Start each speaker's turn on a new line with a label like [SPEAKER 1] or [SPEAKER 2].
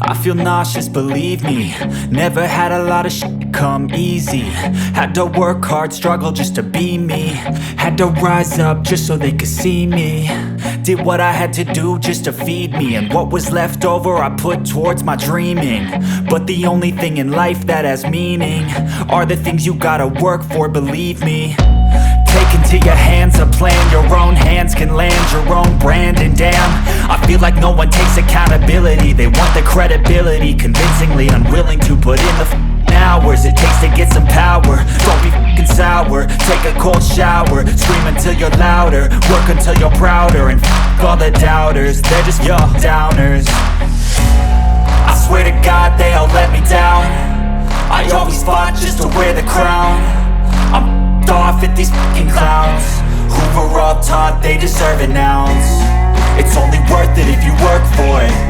[SPEAKER 1] I feel nauseous, believe me. Never had a lot of shit come easy. Had to work hard, struggle just to be me. Had to rise up just so they could see me. Did what I had to do just to feed me, and what was left over I put towards my dreaming. But the only thing in life that has meaning are the things you gotta work for, believe me. Take into your hands a plan, your own hands can land your own brand. And damn, I feel like no one takes accountability. They want the credibility, convincingly unwilling to put in the hours it takes to get some power. Don't be f***ing sour, take a cold shower. Scream until you're louder, work until you're prouder. And f*** all the doubters, they're just your downers. I swear to God they all let me down. I always fought just to wear the crown. I'm off at these fucking clowns who were all taught they deserve an ounce. It's only worth it if you work for it.